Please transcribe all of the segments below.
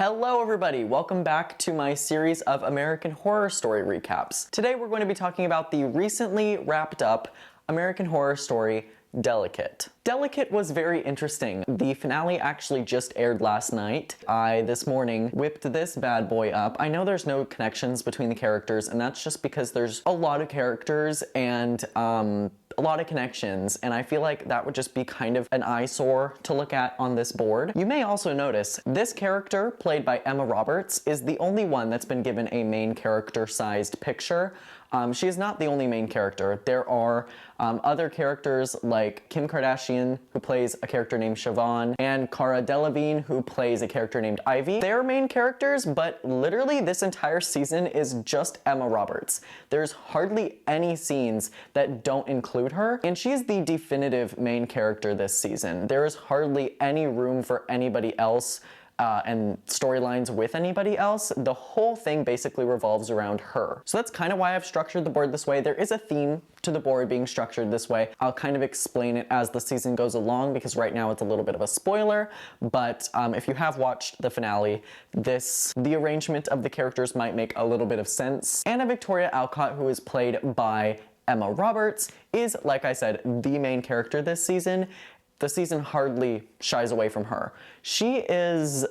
Hello everybody, welcome back to my series of American Horror Story recaps. Today we're going to be talking about the recently wrapped up American Horror Story Delicate. Delicate was very interesting. The finale actually just aired last night. I, this morning, whipped this bad boy up. I know there's no connections between the characters, and that's just because there's a lot of characters and a lot of connections, and I feel like that would just be kind of an eyesore to look at on this board. You may also notice this character, played by Emma Roberts, is the only one that's been given a main character-sized picture. She is not the only main character. There are other characters like Kim Kardashian, who plays a character named Siobhan, and Cara Delevingne, who plays a character named Ivy. They're main characters, but literally this entire season is just Emma Roberts. There's hardly any scenes that don't include her, and she's the definitive main character this season. There is hardly any room for anybody else and storylines with anybody else. The whole thing basically revolves around her. So that's kind of why I've structured the board this way. There is a theme to the board being structured this way. I'll kind of explain it as the season goes along because right now it's a little bit of a spoiler, but if you have watched the finale, the arrangement of the characters might make a little bit of sense. Anna Victoria Alcott, who is played by Emma Roberts, is, like I said, the main character this season. The season hardly shies away from her. She is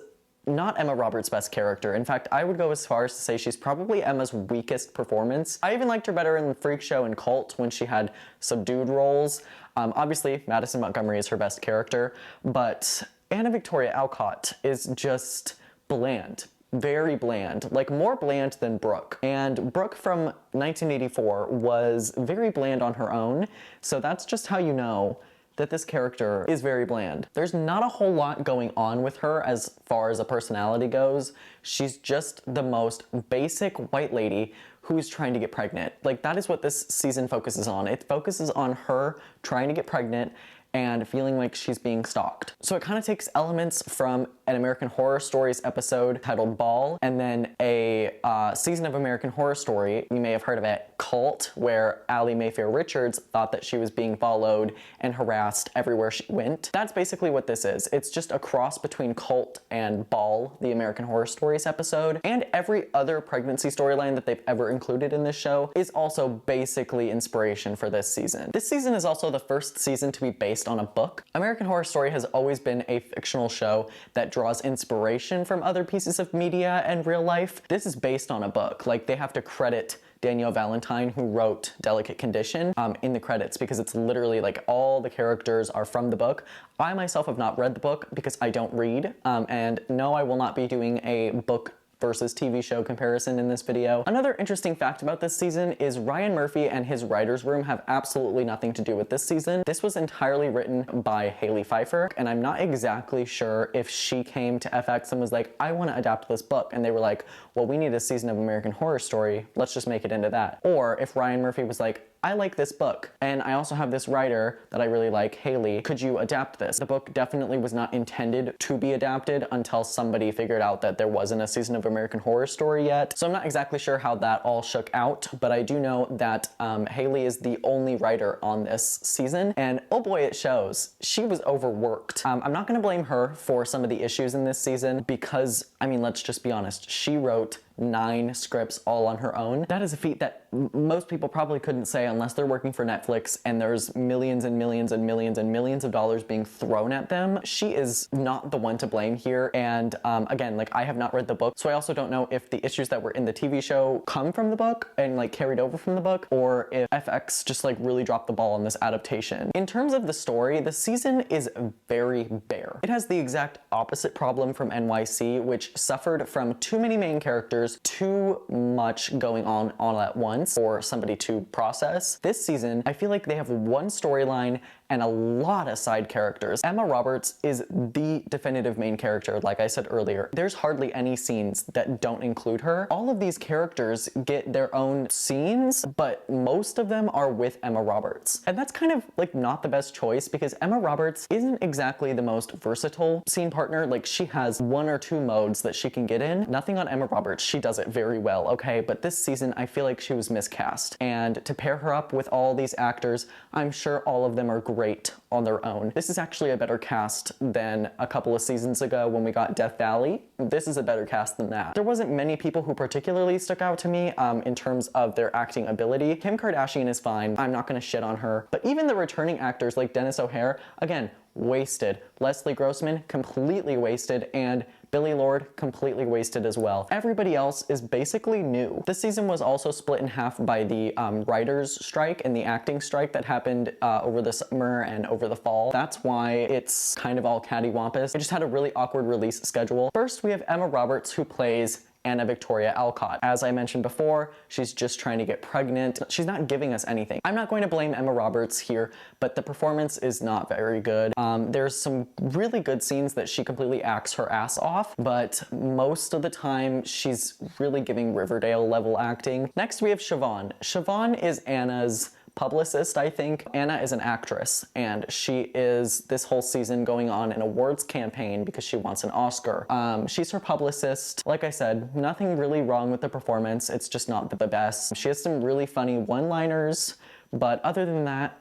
not Emma Roberts' best character. In fact, I would go as far as to say she's probably Emma's weakest performance. I even liked her better in Freak Show and Cult when she had subdued roles. Obviously, Madison Montgomery is her best character, but Anna Victoria Alcott is just bland. Very bland, like more bland than Brooke. And Brooke from 1984 was very bland on her own, so that's just how you know that this character is very bland. There's not a whole lot going on with her as far as a personality goes. She's just the most basic white lady who's trying to get pregnant. Like, that is what this season focuses on. It focuses on her trying to get pregnant and feeling like she's being stalked. So it kind of takes elements from an American Horror Stories episode titled Ball, and then a season of American Horror Story, you may have heard of it, Cult, where Ally Mayfair Richards thought that she was being followed and harassed everywhere she went. That's basically what this is. It's just a cross between Cult and Ball, the American Horror Stories episode, and every other pregnancy storyline that they've ever included in this show is also basically inspiration for this season. This season is also the first season to be based on a book. American Horror Story has always been a fictional show that draws inspiration from other pieces of media and real life. This is based on a book. Like, they have to credit Danielle Valentine, who wrote Delicate Condition, in the credits because it's literally like all the characters are from the book. I myself have not read the book because I don't read, and no, I will not be doing a book versus TV show comparison in this video. Another interesting fact about this season is Ryan Murphy and his writer's room have absolutely nothing to do with this season. This was entirely written by Haley Pfeiffer, and I'm not exactly sure if she came to FX and was like, I want to adapt this book, and they were like, well, we need a season of American Horror Story, let's just make it into that. Or if Ryan Murphy was like, I like this book, and I also have this writer that I really like, Haley, could you adapt this? The book definitely was not intended to be adapted until somebody figured out that there wasn't a season of American Horror Story yet. So I'm not exactly sure how that all shook out, but I do know that Haley is the only writer on this season, and oh boy, it shows. She was overworked. I'm not gonna blame her for some of the issues in this season because, I mean, let's just be honest, she wrote 9 scripts all on her own. That is a feat that most people probably couldn't say unless they're working for Netflix and there's millions and millions and millions and millions of dollars being thrown at them. She is not the one to blame here, and again, like, I have not read the book, so I also don't know if the issues that were in the TV show come from the book and like carried over from the book, or if FX just like really dropped the ball on this adaptation. In terms of the story, the season is very bare. It has the exact opposite problem from NYC, which suffered from too many main characters, too much going on all at once for somebody to process. This season, I feel like they have one storyline and a lot of side characters. Emma Roberts is the definitive main character, like I said earlier. There's hardly any scenes that don't include her. All of these characters get their own scenes, but most of them are with Emma Roberts. And that's kind of like not the best choice because Emma Roberts isn't exactly the most versatile scene partner. Like, she has 1 or 2 modes that she can get in. Nothing on Emma Roberts. she does it very well, okay? But this season, I feel like she was miscast. And to pair her up with all these actors, I'm sure all of them are great on their own. This is actually a better cast than a couple of seasons ago when we got Death Valley. This is a better cast than that. There wasn't many people who particularly stuck out to me in terms of their acting ability. Kim Kardashian is fine. I'm not gonna shit on her. But even the returning actors like Dennis O'Hare, again, wasted. Leslie Grossman, completely wasted, and Billy Lord, completely wasted as well. Everybody else is basically new. This season was also split in half by the writers' strike and the acting strike that happened over the summer and over the fall. That's why it's kind of all cattywampus. It just had a really awkward release schedule. First, we have Emma Roberts, who plays Anna Victoria Alcott. As I mentioned before, she's just trying to get pregnant. She's not giving us anything. I'm not going to blame Emma Roberts here, but the performance is not very good. There's some really good scenes that she completely acts her ass off, but most of the time she's really giving Riverdale level acting. Next we have Siobhan. Siobhan is Anna's publicist, I think. Anna is an actress, and she is this whole season going on an awards campaign because she wants an Oscar. She's her publicist. Like I said, nothing really wrong with the performance. It's just not the best. She has some really funny one-liners, but other than that,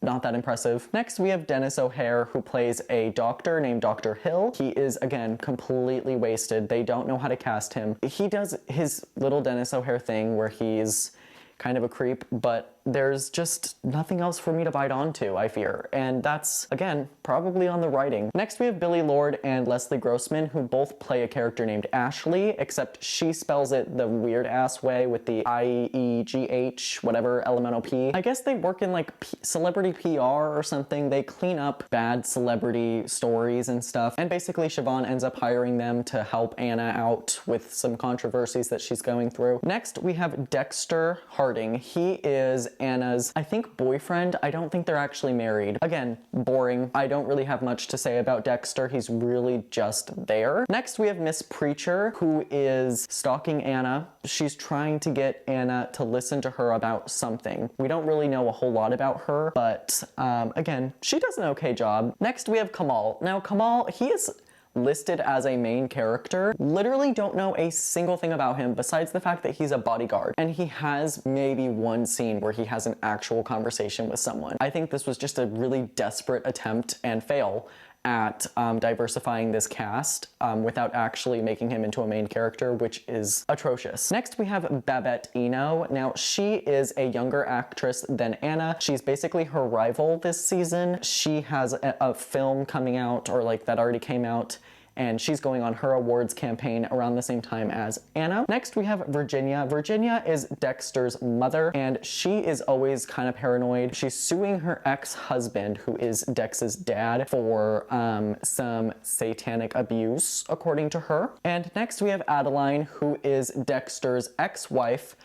not that impressive. Next, we have Dennis O'Hare, who plays a doctor named Dr. Hill. He is, again, completely wasted. They don't know how to cast him. He does his little Dennis O'Hare thing where he's kind of a creep, but there's just nothing else for me to bite onto, I fear. And that's, again, probably on the writing. Next, we have Billy Lord and Leslie Grossman, who both play a character named Ashley, except she spells it the weird-ass way with the I-E-G-H, whatever, elemental P. I guess they work in, like, celebrity PR or something. They clean up bad celebrity stories and stuff. And basically, Siobhan ends up hiring them to help Anna out with some controversies that she's going through. Next, we have Dexter Harding. He is Anna's, I think, boyfriend. I don't think they're actually married. Again, boring. I don't really have much to say about Dexter. He's really just there. Next, we have Miss Preacher, who is stalking Anna. She's trying to get Anna to listen to her about something. We don't really know a whole lot about her, but again, she does an okay job. Next, we have Kamal. Now, Kamal, he is listed as a main character. Literally don't know a single thing about him besides the fact that he's a bodyguard, and he has maybe one scene where he has an actual conversation with someone. I think this was just a really desperate attempt and fail at diversifying this cast without actually making him into a main character, which is atrocious. Next, we have Babette Eno. Now, she is a younger actress than Anna. She's basically her rival this season. She has a film coming out, or like that already came out, and she's going on her awards campaign around the same time as Anna. Next, we have Virginia. Virginia is Dexter's mother, and she is always kind of paranoid. She's suing her ex-husband, who is Dex's dad, for some satanic abuse, according to her. And next, we have Adeline, who is Dexter's ex-wife,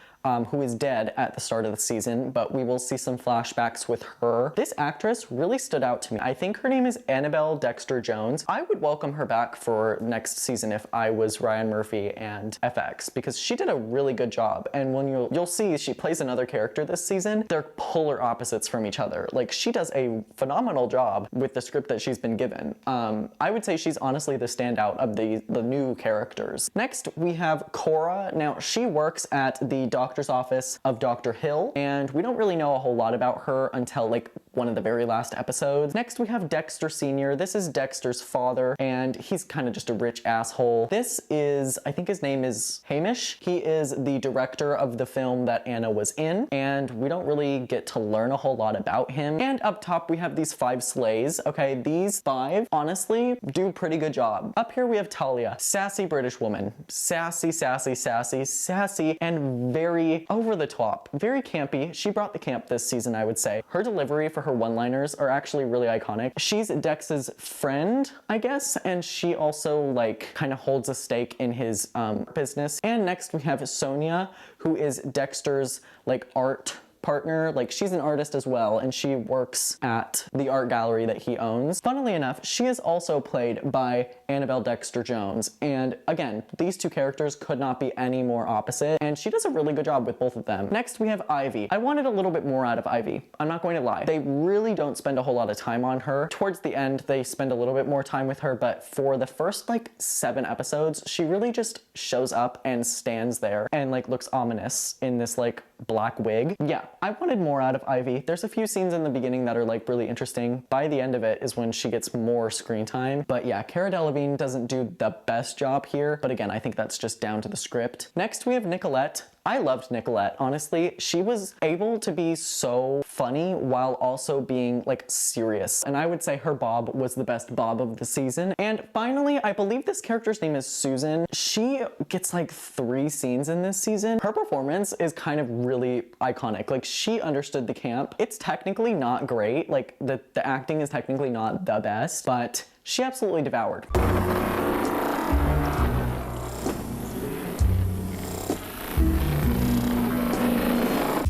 who is dead at the start of the season, but we will see some flashbacks with her. This actress really stood out to me. I think her name is Annabelle Dexter-Jones. I would welcome her back for next season if I was Ryan Murphy and FX, because she did a really good job. And when you'll see she plays another character this season, they're polar opposites from each other. Like, she does a phenomenal job with the script that she's been given. I would say she's honestly the standout of the new characters. Next, we have Cora. Now, she works at the doctor's office of Dr. Hill, and we don't really know a whole lot about her until like one of the very last episodes. Next, we have Dexter Sr. This is Dexter's father, and he's kind of just a rich asshole. This is, I think his name is Hamish. He is the director of the film that Anna was in, and we don't really get to learn a whole lot about him. And up top, we have these 5 slays. Okay, these 5, honestly, do a pretty good job. Up here, we have Talia, sassy British woman. Sassy, sassy, sassy, sassy, and very over the top, very campy. She brought the camp this season, I would say. Her delivery for her one-liners are actually really iconic. She's Dex's friend, I guess, and she also like kind of holds a stake in his business. And next we have Sonia, who is Dexter's like art partner. Like, she's an artist as well, and she works at the art gallery that he owns. Funnily enough, she is also played by Annabelle Dexter-Jones. And again, these two characters could not be any more opposite, and she does a really good job with both of them. Next, we have Ivy. I wanted a little bit more out of Ivy. I'm not going to lie. They really don't spend a whole lot of time on her. Towards the end, they spend a little bit more time with her, but for the first like 7 episodes, she really just shows up and stands there and like looks ominous in this like black wig. Yeah, I wanted more out of Ivy. There's a few scenes in the beginning that are like really interesting. By the end of it is when she gets more screen time. But yeah, Cara Delevingne doesn't do the best job here, but again, I think that's just down to the script. Next, we have Nicolette. I loved Nicolette, honestly. She was able to be so funny while also being like serious. And I would say her Bob was the best Bob of the season. And finally, I believe this character's name is Susan. She gets like 3 scenes in this season. Her performance is kind of really iconic. Like, she understood the camp. It's technically not great. Like the acting is technically not the best, but she absolutely devoured.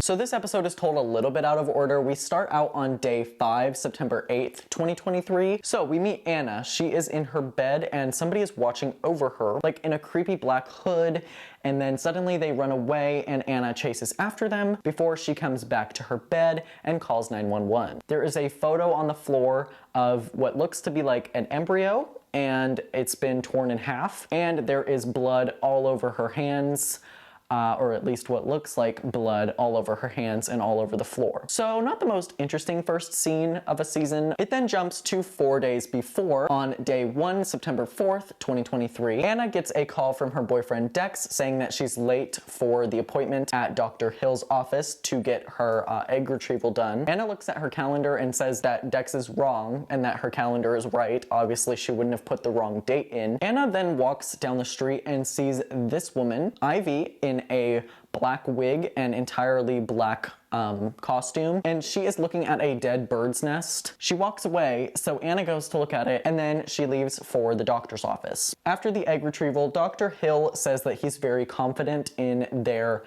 So this episode is told a little bit out of order. We start out on day 5, September 8th, 2023. So we meet Anna. She is in her bed and somebody is watching over her, like in a creepy black hood. And then suddenly they run away and Anna chases after them before she comes back to her bed and calls 911. There is a photo on the floor of what looks to be like an embryo, and it's been torn in half. And there is blood all over her hands. Or at least what looks like blood all over her hands and all over the floor. So not the most interesting first scene of a season. It then jumps to 4 days before. On day 1, September 4th, 2023, Anna gets a call from her boyfriend Dex saying that she's late for the appointment at Dr. Hill's office to get her egg retrieval done. Anna looks at her calendar and says that Dex is wrong and that her calendar is right. Obviously, she wouldn't have put the wrong date in. Anna then walks down the street and sees this woman, Ivy, in a black wig and entirely black costume, and she is looking at a dead bird's nest. She walks away, so Anna goes to look at it, and then she leaves for the doctor's office. After the egg retrieval, Dr. Hill says that he's very confident in their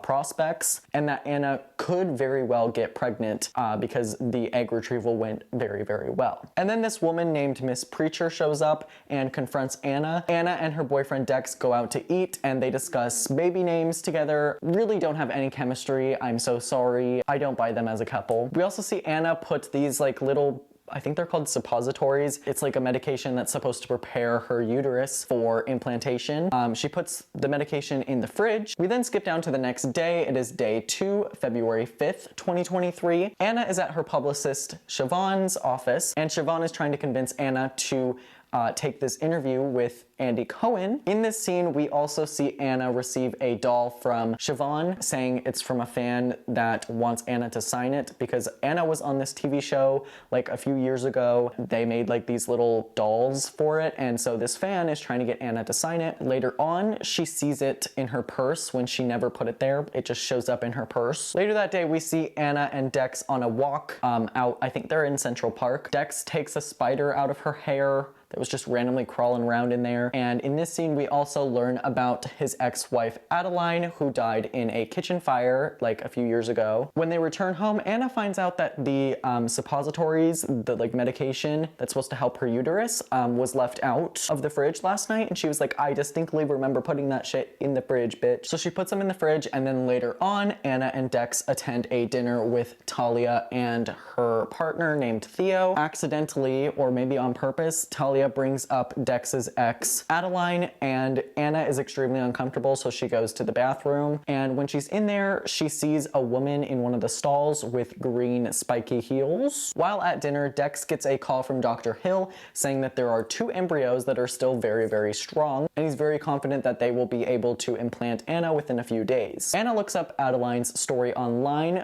prospects and that Anna could very well get pregnant because the egg retrieval went very, very well. And then this woman named Miss Preacher shows up and confronts Anna. Anna and her boyfriend Dex go out to eat and they discuss baby names together. Really don't have any chemistry. I'm so sorry. I don't buy them as a couple. We also see Anna put these like little, I think they're called suppositories. It's like a medication that's supposed to prepare her uterus for implantation. She puts the medication in the fridge. We then skip down to the next day. It is day 2, February 5th, 2023. Anna is at her publicist Siobhan's office, and Siobhan is trying to convince Anna to take this interview with Andy Cohen. In this scene, we also see Anna receive a doll from Siobhan saying it's from a fan that wants Anna to sign it because Anna was on this TV show like a few years ago. They made like these little dolls for it, and so this fan is trying to get Anna to sign it. Later on, she sees it in her purse when she never put it there. It just shows up in her purse. Later that day, we see Anna and Dex on a walk out, I think they're in Central Park. Dex takes a spider out of her hair that was just randomly crawling around in there. And in this scene, we also learn about his ex-wife, Adeline, who died in a kitchen fire like a few years ago. When they return home, Anna finds out that the suppositories, the like medication that's supposed to help her uterus, was left out of the fridge last night. And she was like, I distinctly remember putting that shit in the fridge, bitch. So she puts them in the fridge, and then later on, Anna and Dex attend a dinner with Talia and her partner named Theo. Accidentally, or maybe on purpose, Talia brings up Dex's ex, Adeline, and Anna is extremely uncomfortable, so she goes to the bathroom. And when she's in there, she sees a woman in one of the stalls with green spiky heels. While at dinner, Dex gets a call from Dr. Hill saying that there are 2 embryos that are still very, very strong, and he's very confident that they will be able to implant Anna within a few days. Anna looks up Adeline's story online,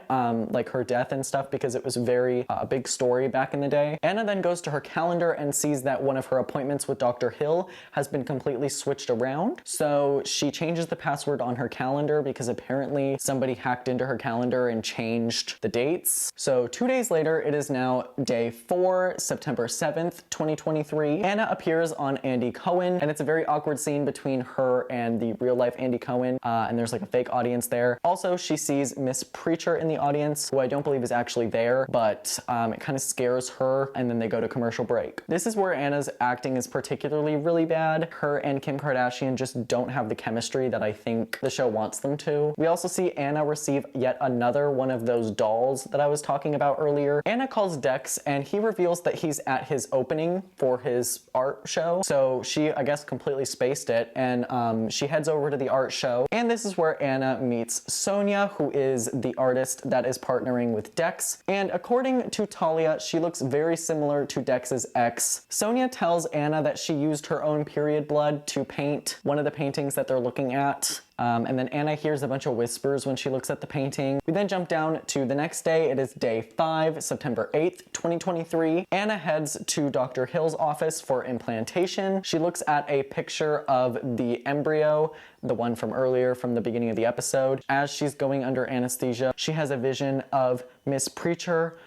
like her death and stuff, because it was very big story back in the day. Anna then goes to her calendar and sees that one of her appointments with Dr. Hill has been completely switched around. So she changes the password on her calendar because apparently somebody hacked into her calendar and changed the dates. So 2 days later, it is now day 4, September 7th, 2023. Anna appears on Andy Cohen, and it's a very awkward scene between her and the real life Andy Cohen, and there's like a fake audience there. Also, she sees Miss Preacher in the audience, who I don't believe is actually there, but it kind of scares her, and then they go to commercial break. This is where Anna's acting is particularly really bad. Her and Kim Kardashian just don't have the chemistry that I think the show wants them to. We also see Anna receive yet another one of those dolls that I was talking about earlier. Anna calls Dex, and he reveals that he's at his opening for his art show. So she, I guess, completely spaced it, and she heads over to the art show. And this is where Anna meets Sonia, who is the artist that is partnering with Dex. And according to Talia, she looks very similar to Dex's ex. Sonia tells Anna that she used her own period blood to paint one of the paintings that they're looking at. And then Anna hears a bunch of whispers when she looks at the painting. We then jump down to the next day. It is day 5, September 8th, 2023. Anna heads to Dr. Hill's office for implantation. She looks at a picture of the embryo, the one from earlier from the beginning of the episode. As she's going under anesthesia, she has a vision of Miss Preacher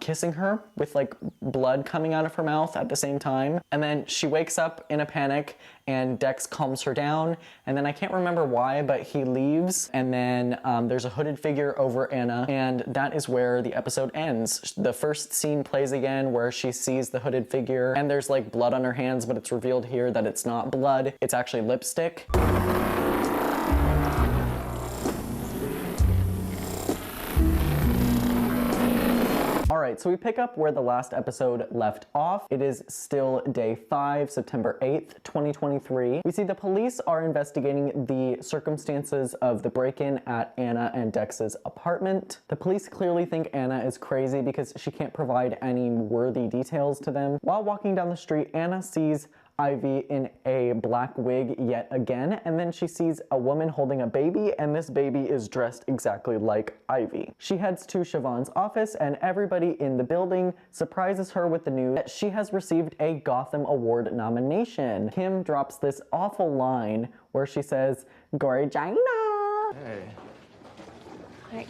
kissing her with like blood coming out of her mouth at the same time. And then she wakes up in a panic and Dex calms her down. And then I can't remember why, but he leaves. And then there's a hooded figure over Anna, and that is where the episode ends. The first scene plays again where she sees the hooded figure and there's like blood on her hands, but it's revealed here that it's not blood. It's actually lipstick. Alright, so we pick up where the last episode left off. It is still day 5, September 8th, 2023. We see the police are investigating the circumstances of the break-in at Anna and Dex's apartment. The police clearly think Anna is crazy because she can't provide any worthy details to them. While walking down the street, Anna sees Ivy in a black wig yet again, and then she sees a woman holding a baby, and this baby is dressed exactly like Ivy. She heads to Siobhan's office, and everybody in the building surprises her with the news that she has received a Gotham Award nomination. Kim drops this awful line where she says, "Gorgina." Hey. Right.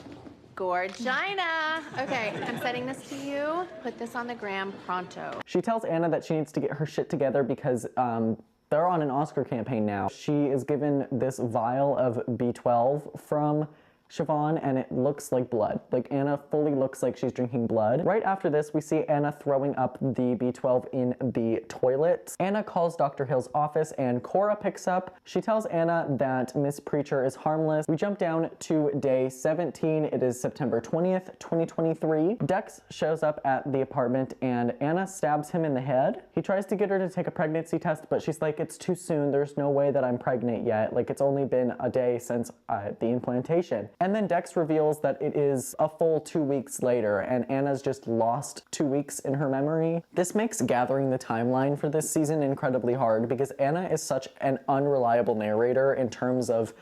Gorgina. Okay, I'm sending this to you. Put this on the gram pronto. She tells Anna that she needs to get her shit together because they're on an Oscar campaign now. She is given this vial of B12 from Siobhan, and it looks like blood. Like, Anna fully looks like she's drinking blood. Right after this, we see Anna throwing up the B12 in the toilet. Anna calls Dr. Hill's office, and Cora picks up. She tells Anna that Miss Preacher is harmless. We jump down to day 17. It is September 20th, 2023. Dex shows up at the apartment, and Anna stabs him in the head. He tries to get her to take a pregnancy test, but she's like, "It's too soon. There's no way that I'm pregnant yet. Like, it's only been a day since the implantation." And then Dex reveals that it is a full 2 weeks later, and Anna's just lost 2 weeks in her memory. This makes gathering the timeline for this season incredibly hard because Anna is such an unreliable narrator in terms of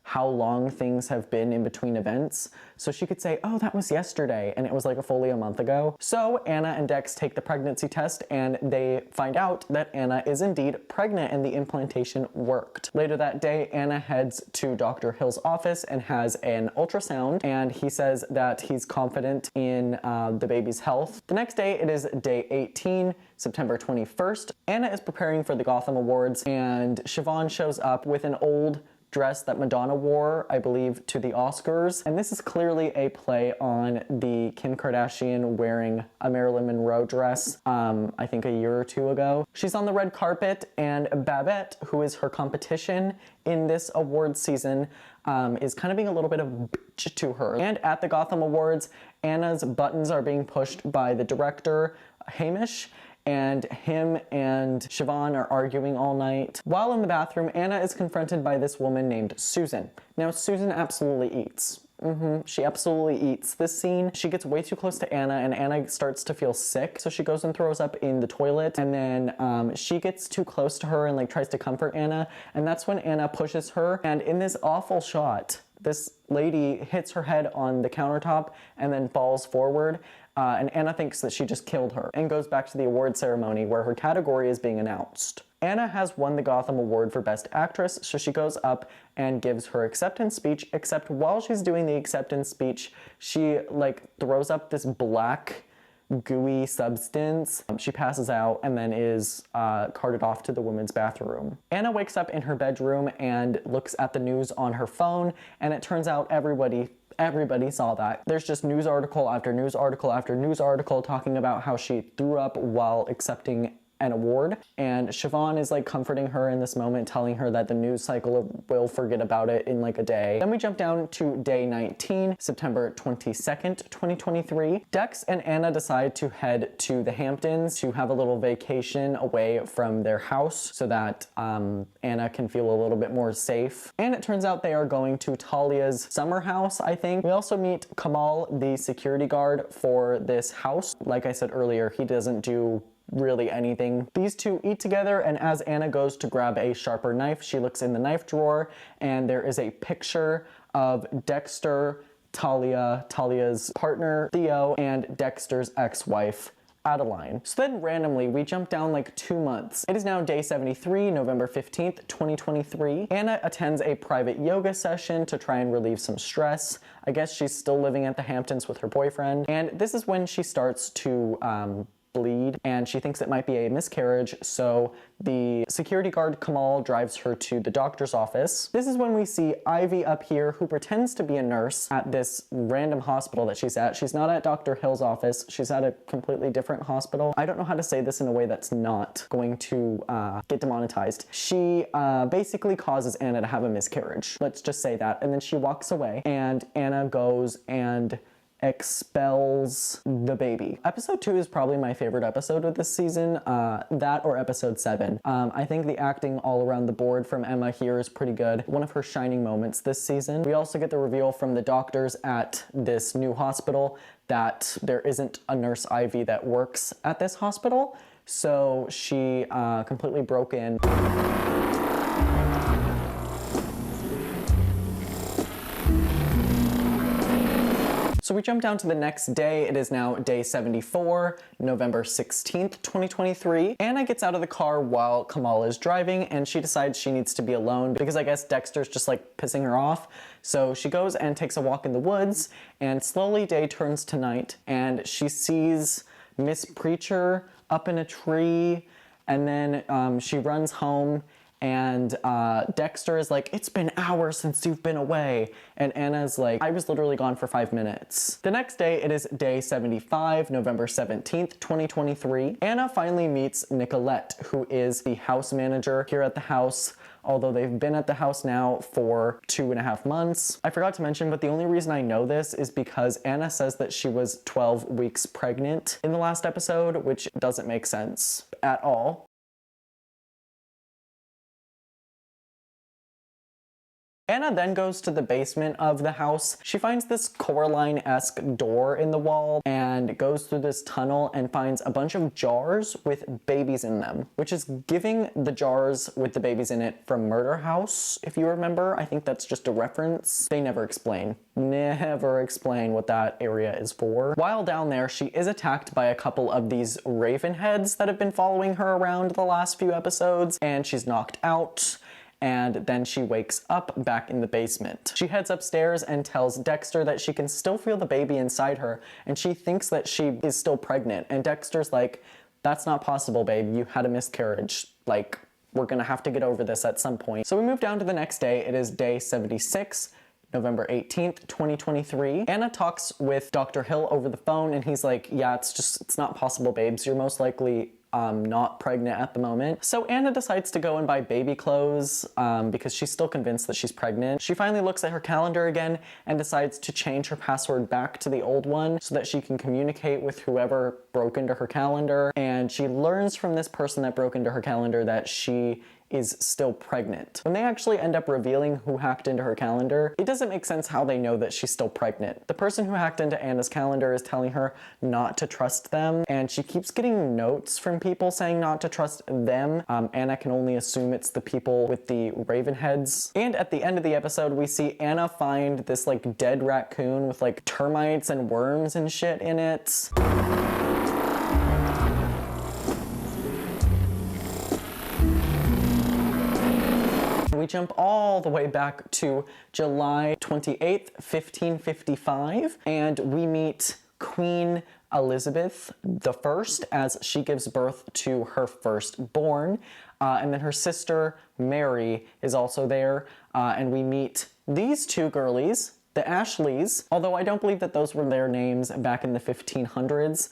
how long things have been in between events. So she could say, "Oh, that was yesterday," and it was like fully a month ago. So Anna and Dex take the pregnancy test, and they find out that Anna is indeed pregnant and the implantation worked. Later that day, Anna heads to Dr. Hill's office and has an ultrasound, and he says that he's confident in the baby's health. The next day, it is day 18, September 21st. Anna is preparing for the Gotham Awards, and Siobhan shows up with an old dress that Madonna wore, I believe, to the Oscars. And this is clearly a play on the Kim Kardashian wearing a Marilyn Monroe dress, I think a year or two ago. She's on the red carpet, and Babette, who is her competition in this award season, is kind of being a little bit of a bitch to her. And at the Gotham Awards, Anna's buttons are being pushed by the director, Hamish, and him and Siobhan are arguing all night. While in the bathroom, Anna is confronted by this woman named Susan. Now, Susan absolutely eats. She absolutely eats this scene. She gets way too close to Anna, and Anna starts to feel sick, so she goes and throws up in the toilet, and then she gets too close to her and like tries to comfort Anna, and that's when Anna pushes her, and in this awful shot, this lady hits her head on the countertop and then falls forward. And Anna thinks that she just killed her and goes back to the award ceremony where her category is being announced. Anna has won the Gotham Award for Best Actress, so she goes up and gives her acceptance speech, except while she's doing the acceptance speech, she like throws up this black gooey substance. She passes out and then is carted off to the women's bathroom. Anna wakes up in her bedroom and looks at the news on her phone, and it turns out everybody saw that. There's just news article after news article after news article talking about how she threw up while accepting an award, and Siobhan is like comforting her in this moment, telling her that the news cycle will forget about it in like a day. Then we jump down to day 19, September 22nd, 2023. Dex and Anna decide to head to the Hamptons to have a little vacation away from their house so that Anna can feel a little bit more safe. And it turns out they are going to Talia's summer house, I think. We also meet Kamal, the security guard for this house. Like I said earlier, he doesn't do really anything. These two eat together, and as Anna goes to grab a sharper knife, she looks in the knife drawer and there is a picture of Dexter, Talia's partner Theo, and Dexter's ex-wife Adeline. So then randomly we jump down like 2 months. It is now day 73, November 15th, 2023. Anna attends a private yoga session to try and relieve some stress. I guess she's still living at the Hamptons with her boyfriend, and this is when she starts to bleed, and she thinks it might be a miscarriage, so the security guard Kamal drives her to the doctor's office. This is when we see Ivy up here, who pretends to be a nurse at this random hospital that she's at. She's not at Dr. Hill's office, she's at a completely different hospital. I don't know how to say this in a way that's not going to get demonetized. She basically causes Anna to have a miscarriage. Let's just say that. And then she walks away, and Anna goes and expels the baby. Episode 2 is probably my favorite episode of this season, that or episode 7. I think the acting all around the board from Emma here is pretty good. One of her shining moments this season. We also get the reveal from the doctors at this new hospital that there isn't a nurse Ivy that works at this hospital, so she completely broke in. So we jump down to the next day. It is now day 74, November 16th, 2023. Anna gets out of the car while Kamal is driving, and she decides she needs to be alone because I guess Dexter's just like pissing her off. So she goes and takes a walk in the woods, and slowly day turns to night, and she sees Miss Preacher up in a tree, and then she runs home, and Dexter is like, "It's been hours since you've been away." And Anna's like, "I was literally gone for 5 minutes. The next day, it is day 75, November 17th, 2023. Anna finally meets Nicolette, who is the house manager here at the house, although they've been at the house now for 2.5 months. I forgot to mention, but the only reason I know this is because Anna says that she was 12 weeks pregnant in the last episode, which doesn't make sense at all. Anna then goes to the basement of the house. She finds this Coraline-esque door in the wall and goes through this tunnel and finds a bunch of jars with babies in them, which is giving the jars with the babies in it from Murder House, if you remember. I think that's just a reference. They never explain what that area is for. While down there, she is attacked by a couple of these raven heads that have been following her around the last few episodes, and she's knocked out. And then she wakes up back in the basement. She heads upstairs and tells Dexter that she can still feel the baby inside her, and she thinks that she is still pregnant. And Dexter's like, "That's not possible, babe. You had a miscarriage. Like, we're gonna have to get over this at some point." So we move down to the next day. It is day 76. November 18th, 2023. Anna talks with Dr. Hill over the phone, and he's like, "Yeah, it's not possible, babes. You're most likely not pregnant at the moment." So Anna decides to go and buy baby clothes because she's still convinced that she's pregnant. She finally looks at her calendar again and decides to change her password back to the old one so that she can communicate with whoever broke into her calendar. And she learns from this person that broke into her calendar that she is still pregnant. When they actually end up revealing who hacked into her calendar, it doesn't make sense how they know that she's still pregnant. The person who hacked into Anna's calendar is telling her not to trust them, and she keeps getting notes from people saying not to trust them. Anna can only assume it's the people with the raven heads. And at the end of the episode, we see Anna find this like dead raccoon with like termites and worms and shit in it. We jump all the way back to July 28th, 1555, and we meet Queen Elizabeth I as she gives birth to her firstborn. And then her sister, Mary, is also there. And we meet these two girlies, the Ashleys, although I don't believe that those were their names back in the 1500s.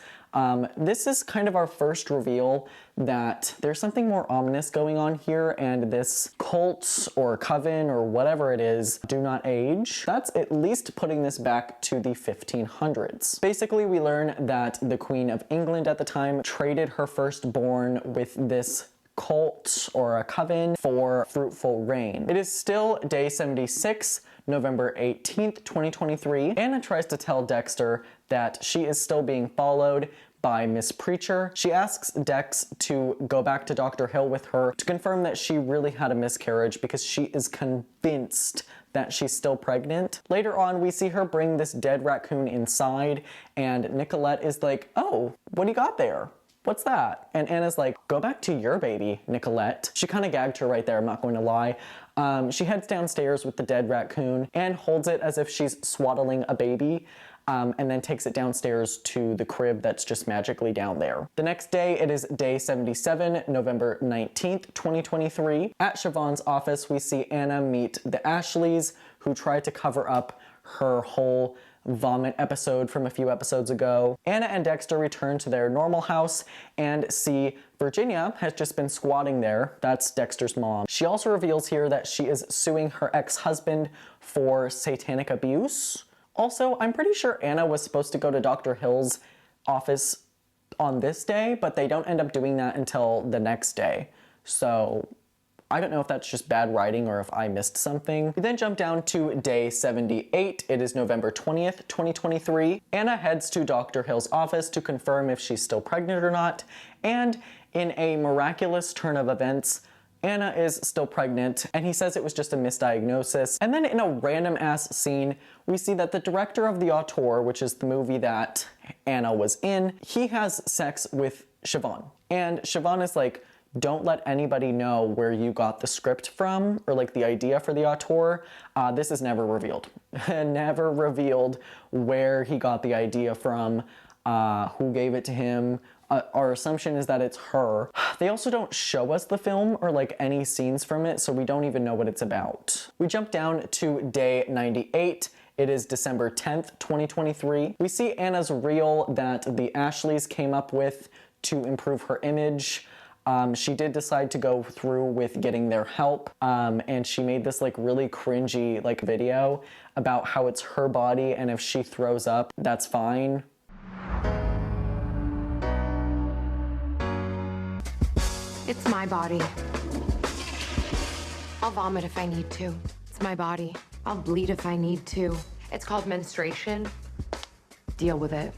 This is kind of our first reveal that there's something more ominous going on here, and this cult or coven or whatever it is do not age. That's at least putting this back to the 1500s. Basically, we learn that the Queen of England at the time traded her firstborn with this cult or a coven for fruitful reign. It is still day 76, November 18th, 2023. Anna tries to tell Dexter that she is still being followed by Miss Preacher. She asks Dex to go back to Dr. Hill with her to confirm that she really had a miscarriage because she is convinced that she's still pregnant. Later on, we see her bring this dead raccoon inside, and Nicolette is like, "Oh, what do you got there? What's that?" And Anna's like, "Go back to your baby, Nicolette." She kind of gagged her right there, I'm not going to lie. She heads downstairs with the dead raccoon and holds it as if she's swaddling a baby, and then takes it downstairs to the crib that's just magically down there. The next day, it is day 77, November 19th, 2023. At Siobhan's office, we see Anna meet the Ashleys, who try to cover up her whole vomit episode from a few episodes ago. Anna and Dexter return to their normal house and see Virginia has just been squatting there. That's Dexter's mom. She also reveals here that she is suing her ex-husband for satanic abuse. Also, I'm pretty sure Anna was supposed to go to Dr. Hill's office on this day, but they don't end up doing that until the next day. So I don't know if that's just bad writing or if I missed something. We then jump down to day 78. It is November 20th, 2023. Anna heads to Dr. Hill's office to confirm if she's still pregnant or not. And in a miraculous turn of events, Anna is still pregnant, and he says it was just a misdiagnosis. And then in a random ass scene, we see that the director of the Auteur, which is the movie that Anna was in, he has sex with Siobhan. And Siobhan is like, "Don't let anybody know where you got the script from, or like the idea for the Auteur." This is never revealed. Never revealed where he got the idea from, who gave it to him. Our assumption is that it's her. They also don't show us the film or like any scenes from it, so we don't even know what it's about. We jump down to day 98. It is December 10th, 2023. We see Anna's reel that the Ashleys came up with to improve her image. She did decide to go through with getting their help, and she made this like really cringy like video about how it's her body, and if she throws up, that's fine. It's my body. I'll vomit if I need to. It's my body. I'll bleed if I need to. It's called menstruation. Deal with it.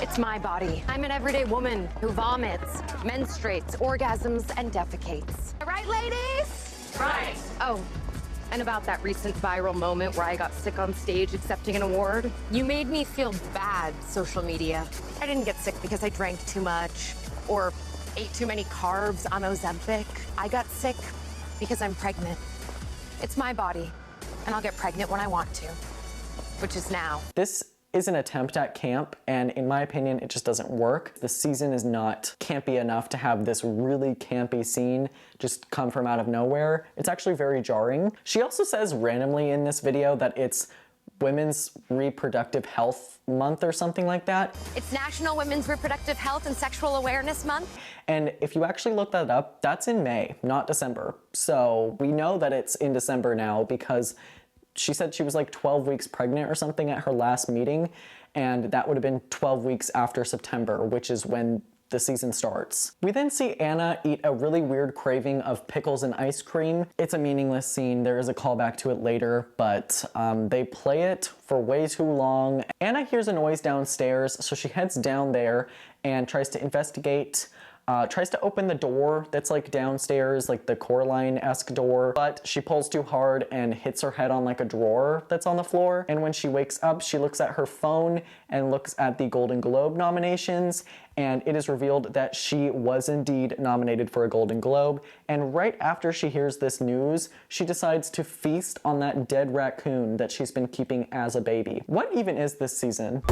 It's my body. I'm an everyday woman who vomits, menstruates, orgasms, and defecates. Right, ladies? Right. Oh, and about that recent viral moment where I got sick on stage accepting an award. You made me feel bad, social media. I didn't get sick because I drank too much or ate too many carbs on Ozempic. I got sick because I'm pregnant. It's my body, and I'll get pregnant when I want to, which is now. This is an attempt at camp, and in my opinion, it just doesn't work. The season is not campy enough to have this really campy scene just come from out of nowhere. It's actually very jarring. She also says randomly in this video that it's Women's Reproductive Health Month or something like that. It's National Women's Reproductive Health and Sexual Awareness Month. And if you actually look that up, that's in May, not December. So we know that it's in December now because she said she was like 12 weeks pregnant or something at her last meeting, and that would have been 12 weeks after September, which is when the season starts. We then see Anna eat a really weird craving of pickles and ice cream. It's a meaningless scene. There is a callback to it later, but they play it for way too long. Anna hears a noise downstairs, so she heads down there and tries to investigate. tries to open the door that's like downstairs, like the Coraline-esque door, but she pulls too hard and hits her head on like a drawer that's on the floor. And when she wakes up, she looks at her phone and looks at the Golden Globe nominations, and it is revealed that she was indeed nominated for a Golden Globe. And right after she hears this news, she decides to feast on that dead raccoon that she's been keeping as a baby. What even is this season?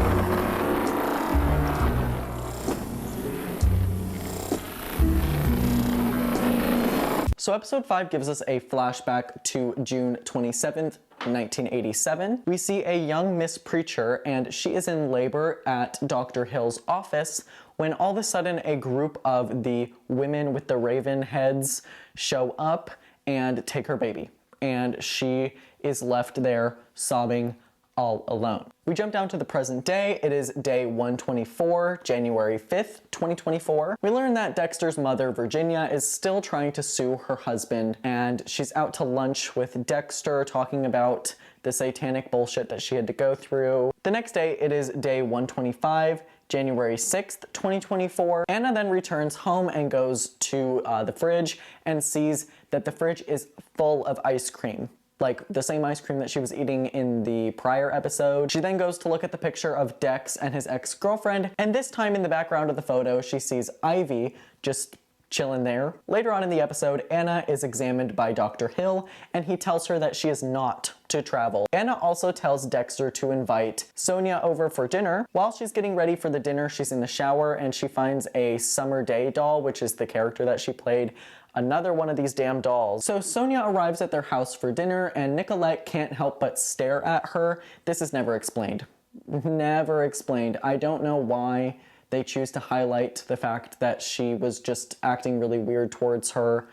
So episode 5 gives us a flashback to June 27th, 1987. We see a young Miss Preacher, and she is in labor at Dr. Hill's office when all of a sudden a group of the women with the raven heads show up and take her baby. And she is left there sobbing all alone. We jump down to the present day. It is day 124, January 5th, 2024. We learn that Dexter's mother, Virginia, is still trying to sue her husband, and she's out to lunch with Dexter talking about the satanic bullshit that she had to go through. The next day, it is day 125, January 6th, 2024. Anna then returns home and goes to the fridge and sees that the fridge is full of ice cream, like the same ice cream that she was eating in the prior episode. She then goes to look at the picture of Dex and his ex-girlfriend, and this time in the background of the photo, she sees Ivy just chilling there. Later on in the episode, Anna is examined by Dr. Hill, and he tells her that she is not to travel. Anna also tells Dexter to invite Sonia over for dinner. While she's getting ready for the dinner, she's in the shower and she finds a Summer Day doll, which is the character that she played. Another one of these damn dolls. So Sonia arrives at their house for dinner, and Nicolette can't help but stare at her. This is never explained. Never explained. I don't know why they choose to highlight the fact that she was just acting really weird towards her.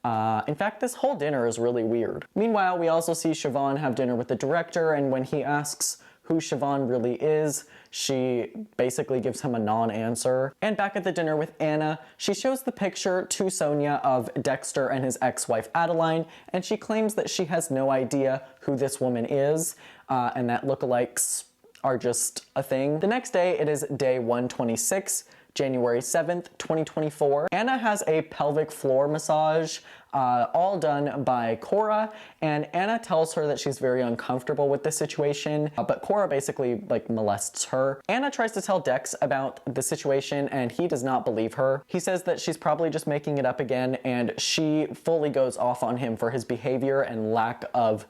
In fact, this whole dinner is really weird. Meanwhile, we also see Siobhan have dinner with the director, and when he asks who Siobhan really is, she basically gives him a non-answer. And back at the dinner with Anna, she shows the picture to Sonia of Dexter and his ex-wife Adeline, and she claims that she has no idea who this woman is, and that lookalikes are just a thing. The next day, it is day 126, January 7th, 2024. Anna has a pelvic floor massage, all done by Cora, and Anna tells her that she's very uncomfortable with this situation, but Cora basically like molests her. Anna tries to tell Dex about the situation, and he does not believe her. He says that she's probably just making it up again, and she fully goes off on him for his behavior and lack of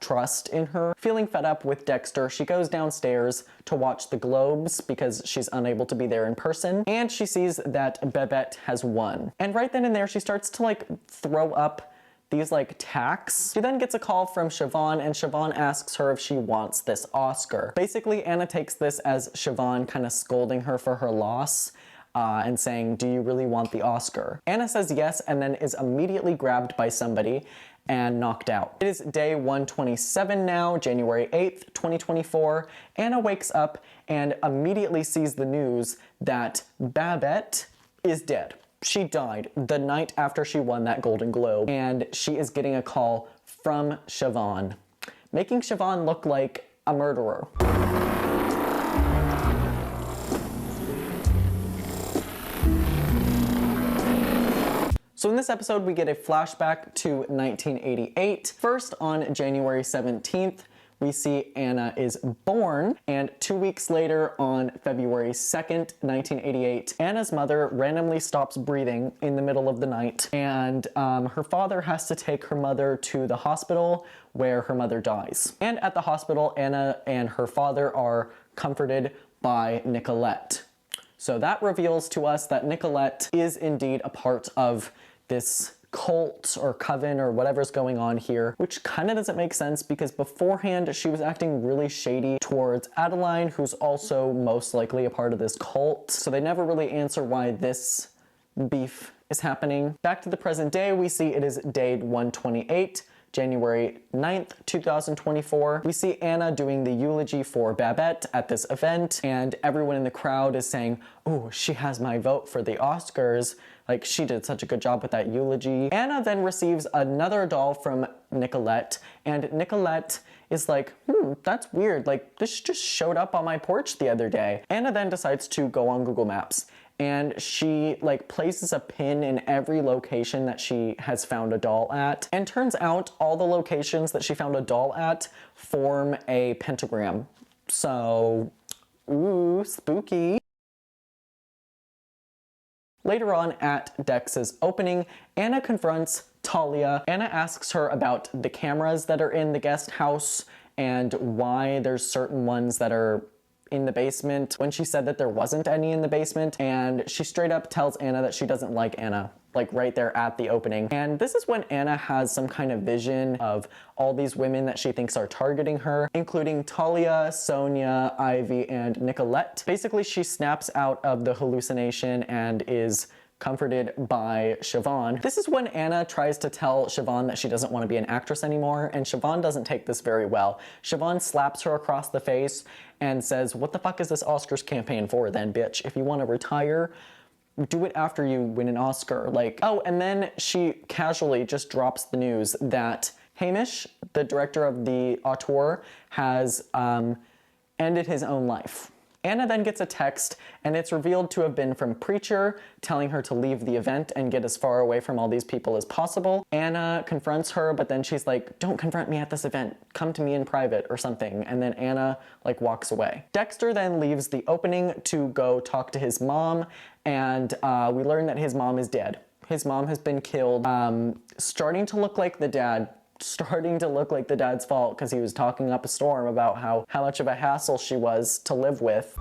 trust in her. Feeling fed up with Dexter, she goes downstairs to watch the Globes because she's unable to be there in person, and she sees that Babette has won. And right then and there, she starts to like throw up these like tacks. She then gets a call from Siobhan, and Siobhan asks her if she wants this Oscar. Basically, Anna takes this as Siobhan kind of scolding her for her loss, and saying, "Do you really want the Oscar?" Anna says yes, and then is immediately grabbed by somebody and knocked out. It is day 127 now, January 8th, 2024. Anna wakes up and immediately sees the news that Babette is dead. She died the night after she won that Golden Globe, and she is getting a call from Siobhan, making Siobhan look like a murderer. So in this episode, we get a flashback to 1988. First, on January 17th, we see Anna is born, and 2 weeks later, on February 2nd, 1988, Anna's mother randomly stops breathing in the middle of the night, and her father has to take her mother to the hospital where her mother dies. And at the hospital, Anna and her father are comforted by Nicolette. So that reveals to us that Nicolette is indeed a part of this cult or coven or whatever's going on here, which kind of doesn't make sense because beforehand she was acting really shady towards Adeline, who's also most likely a part of this cult. So they never really answer why this beef is happening. Back to the present day, we see it is day 128, January 9th, 2024. We see Anna doing the eulogy for Babette at this event, and everyone in the crowd is saying, "Oh, she has my vote for the Oscars. Like, she did such a good job with that eulogy." Anna then receives another doll from Nicolette, and Nicolette is like, that's weird. Like, this just showed up on my porch the other day. Anna then decides to go on Google Maps, and she like places a pin in every location that she has found a doll at. And turns out all the locations that she found a doll at form a pentagram. So, ooh, spooky. Later on at Dex's opening, Anna confronts Talia. Anna asks her about the cameras that are in the guest house and why there's certain ones that are in the basement when she said that there wasn't any in the basement, and she straight up tells Anna that she doesn't like Anna, like right there at the opening. And this is when Anna has some kind of vision of all these women that she thinks are targeting her, including Talia, Sonia, Ivy, and Nicolette. Basically, she snaps out of the hallucination and is comforted by Siobhan. This is when Anna tries to tell Siobhan that she doesn't want to be an actress anymore, and Siobhan doesn't take this very well. Siobhan slaps her across the face and says, "What the fuck is this Oscars campaign for then, bitch? If you want to retire, do it after you win an Oscar." Like, oh, and then she casually just drops the news that Hamish, the director of the Auteur, has ended his own life. Anna then gets a text, and it's revealed to have been from Preacher, telling her to leave the event and get as far away from all these people as possible. Anna confronts her, but then she's like, "Don't confront me at this event. Come to me in private," or something. And then Anna like walks away. Dexter then leaves the opening to go talk to his mom, and we learn that his mom is dead. His mom has been killed, starting to look like the dad's fault, because he was talking up a storm about how much of a hassle she was to live with.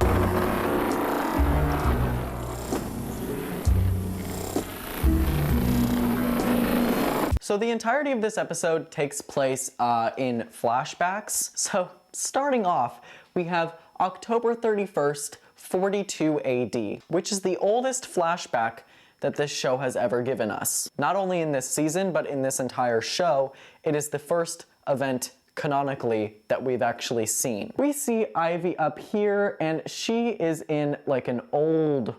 So the entirety of this episode takes place in flashbacks. So starting off, we have October 31st, 42 AD, which is the oldest flashback that this show has ever given us. Not only in this season, but in this entire show, it is the first event canonically that we've actually seen. We see Ivy up here, and she is in like an old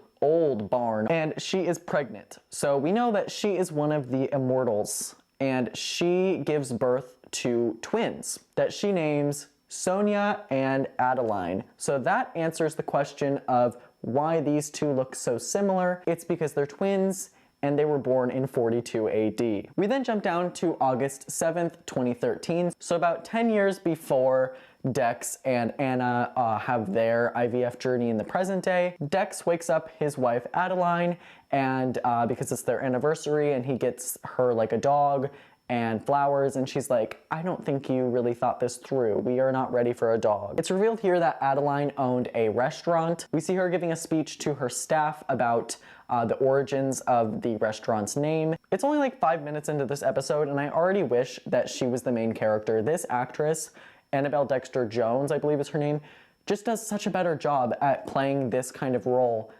barn, and she is pregnant. So we know that she is one of the immortals, and she gives birth to twins that she names Sonia and Adeline. So that answers the question of why these two look so similar. It's because they're twins and they were born in 42 AD. We then jump down to August 7th, 2013. So about 10 years before Dex and Anna have their IVF journey in the present day, Dex wakes up his wife Adeline, and because it's their anniversary, and he gets her like a dog and flowers, and she's like, "I don't think you really thought this through. We are not ready for a dog." It's revealed here that Adeline owned a restaurant. We see her giving a speech to her staff about the origins of the restaurant's name. It's only like 5 minutes into this episode, and I already wish that she was the main character. This actress, Annabelle Dexter-Jones, I believe is her name, just does such a better job at playing this kind of role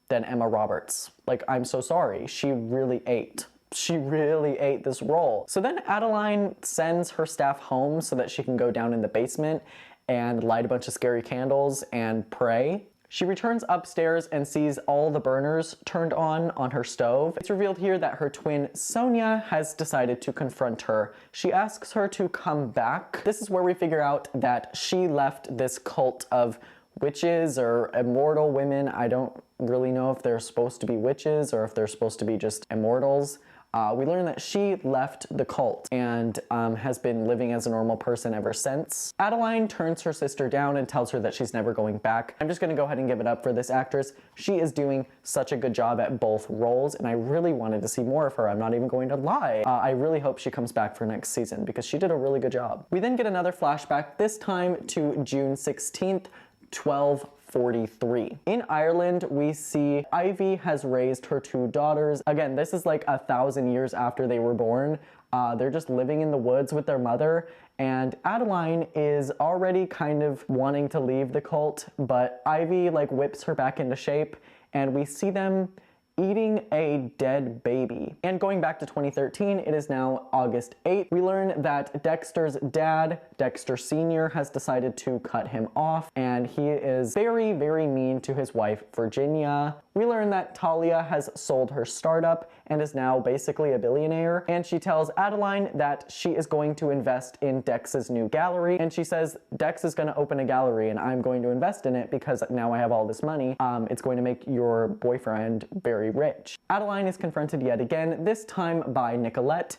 than Emma Roberts. Like, I'm so sorry. She really ate this role. So then Adeline sends her staff home so that she can go down in the basement and light a bunch of scary candles and pray. She returns upstairs and sees all the burners turned on her stove. It's revealed here that her twin Sonia has decided to confront her. She asks her to come back. This is where we figure out that she left this cult of witches or immortal women. I don't really know if they're supposed to be witches or if they're supposed to be just immortals. We learn that she left the cult and has been living as a normal person ever since. Adeline turns her sister down and tells her that she's never going back. I'm just gonna go ahead and give it up for this actress. She is doing such a good job at both roles, and I really wanted to see more of her. I'm not even going to lie. I really hope she comes back for next season because she did a really good job. We then get another flashback, this time to June 16th, 1243. In Ireland, we see Ivy has raised her two daughters. Again, this is like 1,000 years after they were born. They're just living in the woods with their mother, and Adeline is already kind of wanting to leave the cult, but Ivy like whips her back into shape, and we see them eating a dead baby. And going back to 2013, it is now August 8th. We learn that Dexter's dad, Dexter Sr., has decided to cut him off, and he is very, very mean to his wife, Virginia. We learn that Talia has sold her startup and is now basically a billionaire, and she tells Adeline that she is going to invest in Dex's new gallery, and she says, Dex is going to open a gallery and I'm going to invest in it because now I have all this money. It's going to make your boyfriend very rich. Adeline is confronted yet again, this time by Nicolette.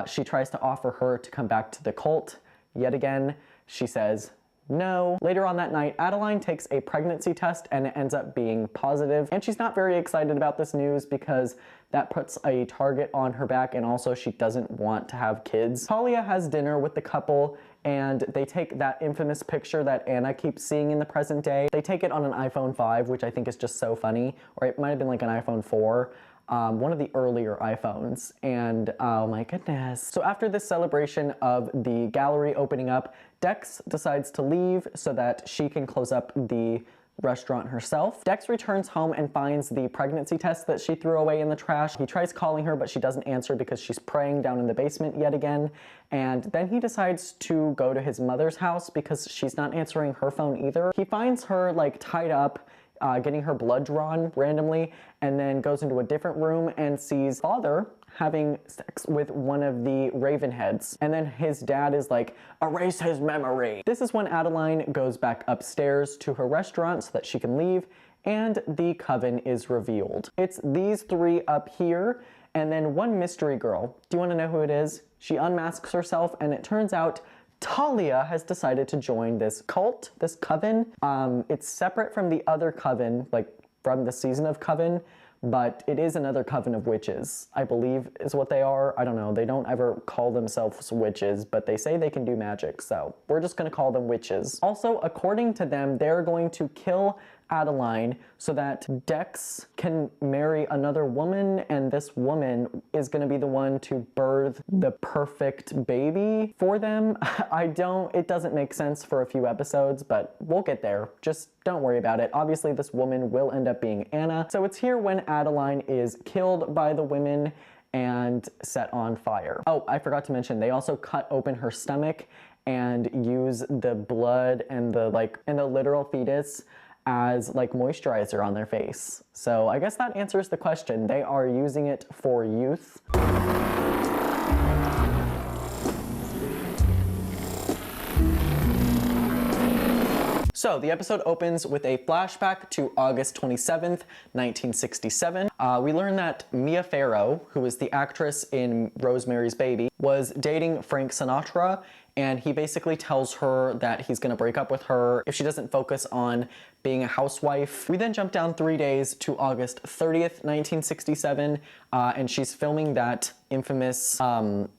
She tries to offer her to come back to the cult. Yet again, she says no. Later on that night, Adeline takes a pregnancy test and it ends up being positive. And she's not very excited about this news because that puts a target on her back, and also she doesn't want to have kids. Talia has dinner with the couple and they take that infamous picture that Anna keeps seeing in the present day. They take it on an iPhone 5, which I think is just so funny, or it might have been like an iPhone 4. One of the earlier iPhones, and oh my goodness. So after this celebration of the gallery opening up, Dex decides to leave so that she can close up the restaurant herself. Dex returns home and finds the pregnancy test that she threw away in the trash. He tries calling her, but she doesn't answer because she's praying down in the basement yet again. And then he decides to go to his mother's house because she's not answering her phone either. He finds her like tied up, getting her blood drawn randomly, and then goes into a different room and sees father having sex with one of the Ravenheads. And then his dad is like, erase his memory. This is when Adeline goes back upstairs to her restaurant so that she can leave, and the coven is revealed. It's these three up here, and then one mystery girl. Do you want to know who it is? She unmasks herself, and it turns out Talia has decided to join this cult, this coven. It's separate from the other coven, like from the season of Coven, but it is another coven of witches, I believe is what they are. I don't know, they don't ever call themselves witches, but they say they can do magic, so we're just gonna call them witches. Also, according to them, they're going to kill Adeline so that Dex can marry another woman, and this woman is going to be the one to birth the perfect baby for them. It doesn't make sense for a few episodes, but we'll get there. Just don't worry about it. Obviously, this woman will end up being Anna. So it's here when Adeline is killed by the women and set on fire. Oh, I forgot to mention, they also cut open her stomach and use the blood and the literal fetus as like moisturizer on their face. So I guess that answers the question. They are using it for youth. So the episode opens with a flashback to August 27th, 1967. We learn that Mia Farrow, who is the actress in Rosemary's Baby, was dating Frank Sinatra, and he basically tells her that he's gonna break up with her if she doesn't focus on being a housewife. We then jump down 3 days to August 30th, 1967, and she's filming that infamous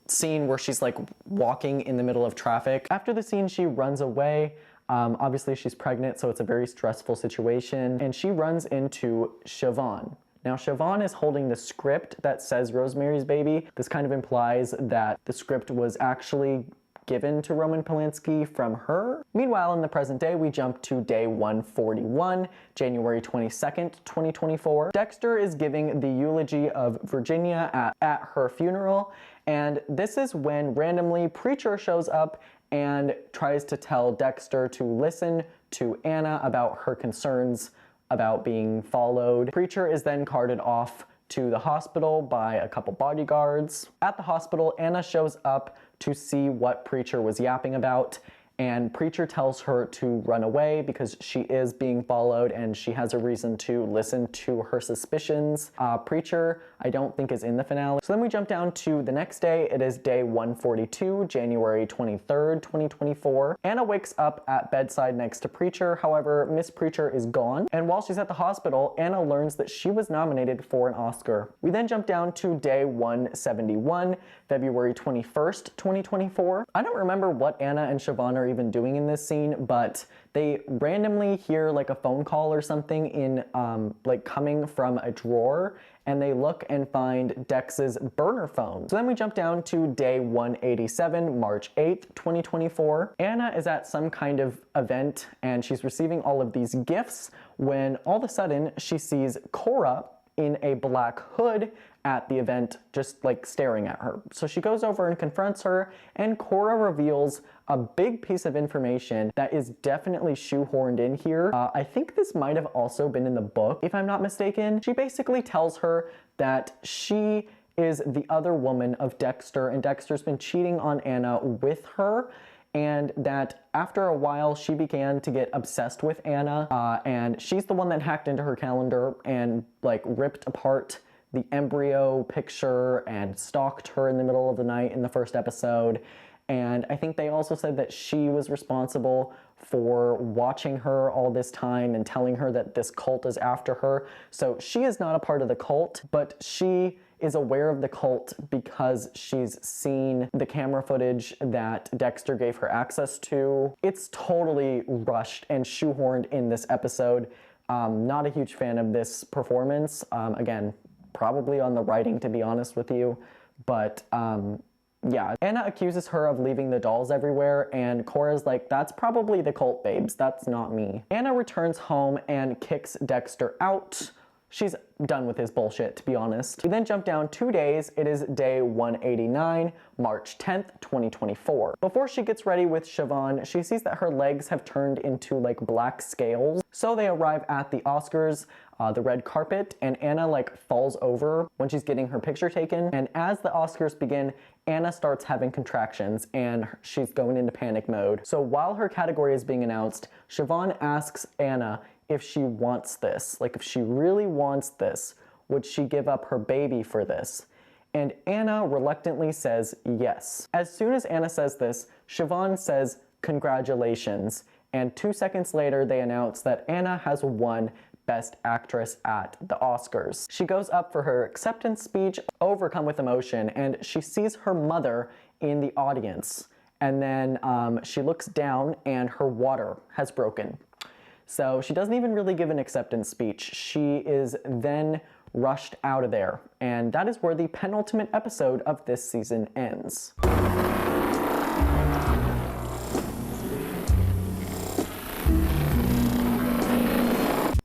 scene where she's like walking in the middle of traffic. After the scene, she runs away. Obviously she's pregnant, so it's a very stressful situation, and she runs into Siobhan. Now, Siobhan is holding the script that says Rosemary's Baby. This kind of implies that the script was actually given to Roman Polanski from her. Meanwhile, in the present day, we jump to day 141, January 22nd, 2024. Dexter is giving the eulogy of Virginia at her funeral, and this is when randomly Preacher shows up and tries to tell Dexter to listen to Anna about her concerns about being followed. Preacher is then carted off to the hospital by a couple bodyguards. At the hospital, Anna shows up to see what Preacher was yapping about, and Preacher tells her to run away because she is being followed and she has a reason to listen to her suspicions. Preacher, I don't think, is in the finale. So then we jump down to the next day. It is day 142, January 23rd, 2024. Anna wakes up at bedside next to Preacher. However, Miss Preacher is gone. And while she's at the hospital, Anna learns that she was nominated for an Oscar. We then jump down to day 171, February 21st, 2024. I don't remember what Anna and Siobhan are even doing in this scene, but they randomly hear like a phone call or something in like coming from a drawer, and they look and find Dex's burner phone. So then we jump down to day 187, March 8th, 2024. Anna is at some kind of event and she's receiving all of these gifts when all of a sudden she sees Cora in a black hood at the event, just like staring at her. So she goes over and confronts her, and Cora reveals a big piece of information that is definitely shoehorned in here. I think this might have also been in the book, if I'm not mistaken. She basically tells her that she is the other woman of Dexter, and Dexter's been cheating on Anna with her, and that after a while she began to get obsessed with Anna, and she's the one that hacked into her calendar and like ripped apart the embryo picture and stalked her in the middle of the night in the first episode. And I think they also said that she was responsible for watching her all this time and telling her that this cult is after her. So she is not a part of the cult, but she is aware of the cult because she's seen the camera footage that Dexter gave her access to. It's totally rushed and shoehorned in this episode. Not a huge fan of this performance. Again, probably on the writing, to be honest with you, but yeah. Anna accuses her of leaving the dolls everywhere, and Cora's like, that's probably the cult babes, that's not me. Anna returns home and kicks Dexter out. She's done with his bullshit, to be honest. We then jump down 2 days. It is day 189, March 10th, 2024. Before she gets ready with Siobhan, she sees that her legs have turned into like black scales. So they arrive at the Oscars, the red carpet, and Anna like falls over when she's getting her picture taken. And as the Oscars begin, Anna starts having contractions and she's going into panic mode. So while her category is being announced, Siobhan asks Anna if she wants this, like if she really wants this, would she give up her baby for this? And Anna reluctantly says yes. As soon as Anna says this, Siobhan says congratulations, and 2 seconds later they announce that Anna has won Best Actress at the Oscars. She goes up for her acceptance speech, overcome with emotion, and she sees her mother in the audience. And then she looks down and her water has broken. So she doesn't even really give an acceptance speech. She is then rushed out of there. And that is where the penultimate episode of this season ends.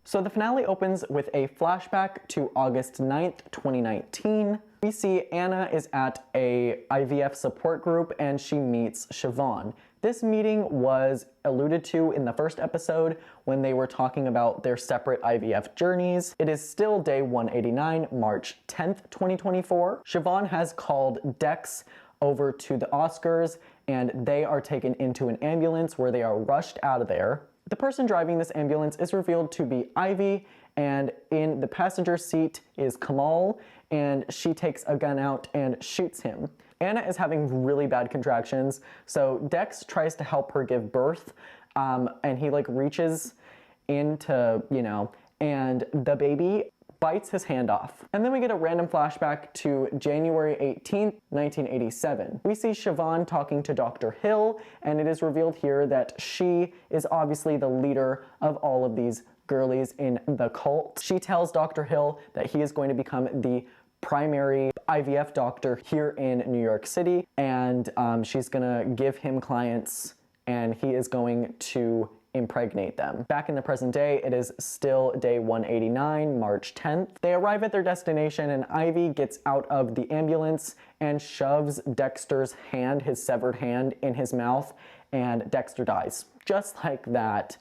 So the finale opens with a flashback to August 9th, 2019. We see Anna is at a IVF support group and she meets Siobhan. This meeting was alluded to in the first episode when they were talking about their separate IVF journeys. It is still day 189, March 10th, 2024. Siobhan has called Dex over to the Oscars and they are taken into an ambulance where they are rushed out of there. The person driving this ambulance is revealed to be Ivy, and in the passenger seat is Kamal, and she takes a gun out and shoots him. Anna is having really bad contractions, so Dex tries to help her give birth, and he like reaches into, and the baby bites his hand off. And then we get a random flashback to January 18th, 1987. We see Siobhan talking to Dr. Hill, and it is revealed here that she is obviously the leader of all of these girlies in the cult. She tells Dr. Hill that he is going to become the primary IVF doctor here in New York City, and she's gonna give him clients, and he is going to impregnate them. Back in the present day, it is still day 189, March 10th. They arrive at their destination and Ivy gets out of the ambulance and shoves Dexter's hand, his severed hand, in his mouth, and Dexter dies. Just like that.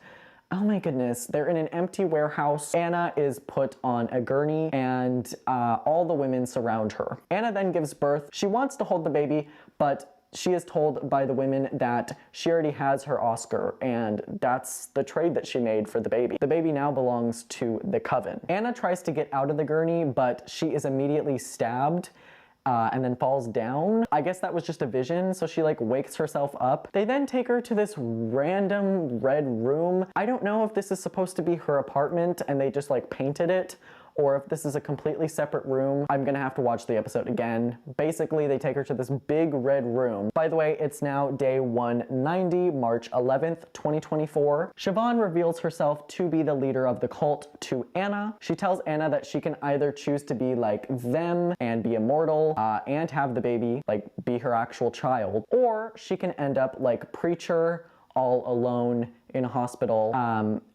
Oh my goodness, they're in an empty warehouse. Anna is put on a gurney and all the women surround her. Anna then gives birth. She wants to hold the baby, but she is told by the women that she already has her Oscar, and that's the trade that she made for the baby. The baby now belongs to the coven. Anna tries to get out of the gurney, but she is immediately stabbed and then falls down. I guess that was just a vision, so she like wakes herself up. They then take her to this random red room. I don't know if this is supposed to be her apartment and they just like painted it, or if this is a completely separate room. I'm gonna have to watch the episode again. Basically, they take her to this big red room. By the way, it's now day 190, March 11th, 2024. Siobhan reveals herself to be the leader of the cult to Anna. She tells Anna that she can either choose to be like them and be immortal and have the baby, like be her actual child, or she can end up like Preacher, all alone in a hospital.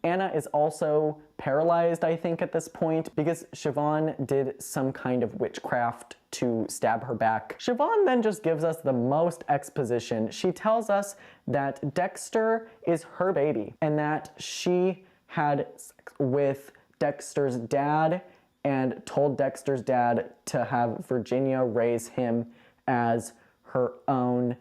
Anna is also paralyzed, I think, at this point because Siobhan did some kind of witchcraft to stab her back. Siobhan then just gives us the most exposition. She tells us that Dexter is her baby and that she had sex with Dexter's dad and told Dexter's dad to have Virginia raise him as her own.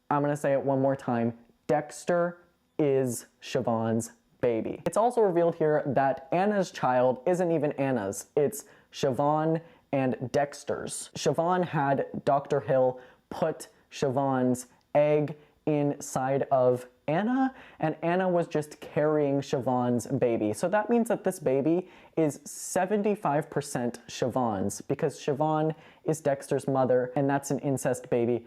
I'm gonna say it one more time. Dexter is Siobhan's baby. It's also revealed here that Anna's child isn't even Anna's. It's Siobhan and Dexter's. Siobhan had Dr. Hill put Siobhan's egg inside of Anna, and Anna was just carrying Siobhan's baby. So that means that this baby is 75% Siobhan's because Siobhan is Dexter's mother, and that's an incest baby.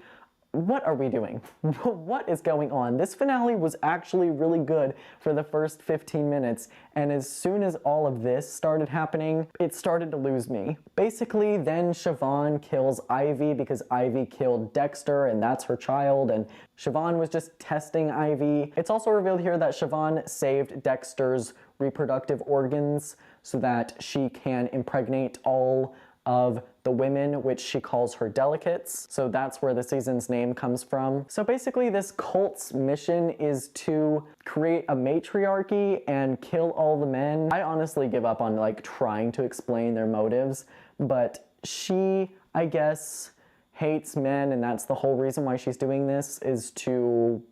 What are we doing? What is going on? This finale was actually really good for the first 15 minutes, and as soon as all of this started happening, it started to lose me. Basically, then Siobhan kills Ivy because Ivy killed Dexter, and that's her child, and Siobhan was just testing Ivy. It's also revealed here that Siobhan saved Dexter's reproductive organs so that she can impregnate all of the women, which she calls her delicates. So that's where the season's name comes from. So basically this cult's mission is to create a matriarchy and kill all the men. I honestly give up on like trying to explain their motives, but she, I guess, hates men, and that's the whole reason why she's doing this, is to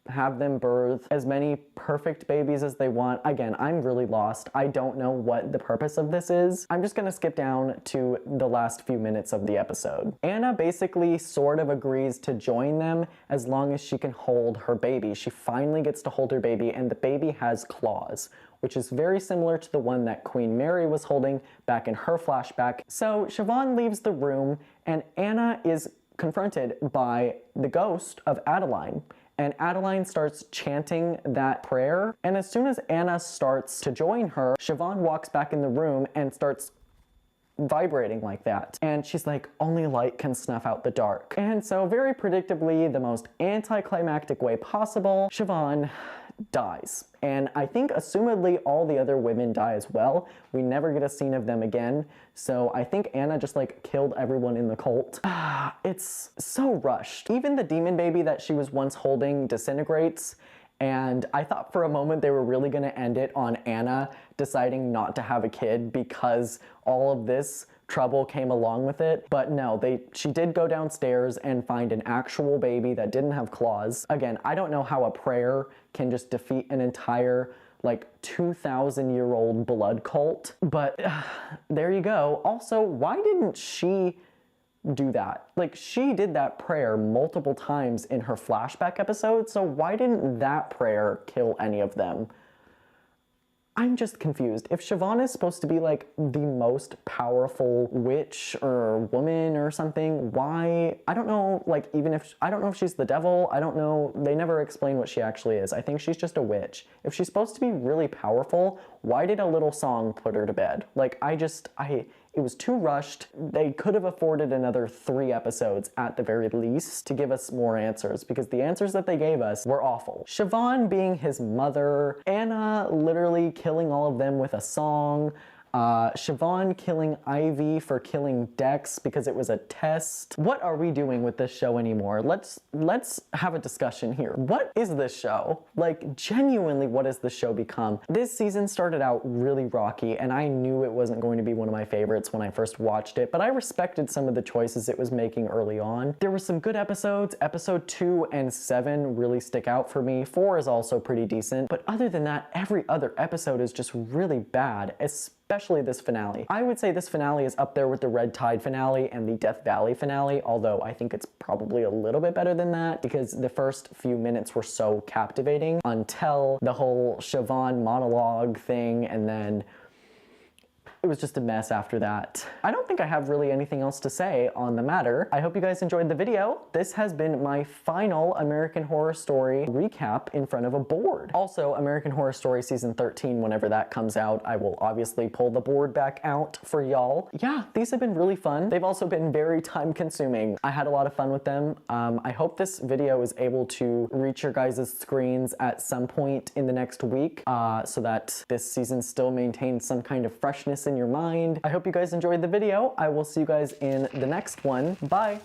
have them birth as many perfect babies as they want. Again, I'm really lost. I don't know what the purpose of this is. I'm just gonna skip down to the last few minutes of the episode. Anna basically sort of agrees to join them as long as she can hold her baby. She finally gets to hold her baby, and the baby has claws, which is very similar to the one that Queen Mary was holding back in her flashback. So Siobhan leaves the room, and Anna is confronted by the ghost of Adeline. And Adeline starts chanting that prayer. And as soon as Anna starts to join her, Siobhan walks back in the room and starts vibrating like that. And she's like, only light can snuff out the dark. And so very predictably, the most anticlimactic way possible, Siobhan dies. And I think assumedly all the other women die as well. We never get a scene of them again. So I think Anna just like killed everyone in the cult. It's so rushed. Even the demon baby that she was once holding disintegrates. And I thought for a moment they were really gonna end it on Anna deciding not to have a kid because all of this trouble came along with it. But no, she did go downstairs and find an actual baby that didn't have claws. Again, I don't know how a prayer can just defeat an entire like 2,000-year-old blood cult, but there you go. Also, why didn't she do that? Like, she did that prayer multiple times in her flashback episode, so why didn't that prayer kill any of them? I'm just confused. If Siobhan is supposed to be like the most powerful witch or woman or something, why? I don't know, like I don't know if she's the devil. I don't know. They never explain what she actually is. I think she's just a witch. If she's supposed to be really powerful, why did a little song put her to bed? Like it was too rushed. They could have afforded another 3 episodes at the very least to give us more answers, because the answers that they gave us were awful. Siobhan being his mother, Anna literally killing all of them with a song, Siobhan killing Ivy for killing Dex because it was a test. What are we doing with this show anymore? Let's have a discussion here. What is this show? Like, genuinely, what has this show become? This season started out really rocky, and I knew it wasn't going to be one of my favorites when I first watched it, but I respected some of the choices it was making early on. There were some good episodes. Episode 2 and 7 really stick out for me. 4 is also pretty decent, but other than that, every other episode is just really bad, especially this finale. I would say this finale is up there with the Red Tide finale and the Death Valley finale, although I think it's probably a little bit better than that because the first few minutes were so captivating until the whole Siobhan monologue thing, and then it was just a mess after that. I don't think I have really anything else to say on the matter. I hope you guys enjoyed the video. This has been my final American Horror Story recap in front of a board. Also, American Horror Story Season 13, whenever that comes out, I will obviously pull the board back out for y'all. Yeah, these have been really fun. They've also been very time consuming. I had a lot of fun with them. I hope this video is able to reach your guys' screens at some point in the next week so that this season still maintains some kind of freshness in your mind. I hope you guys enjoyed the video. I will see you guys in the next one. Bye.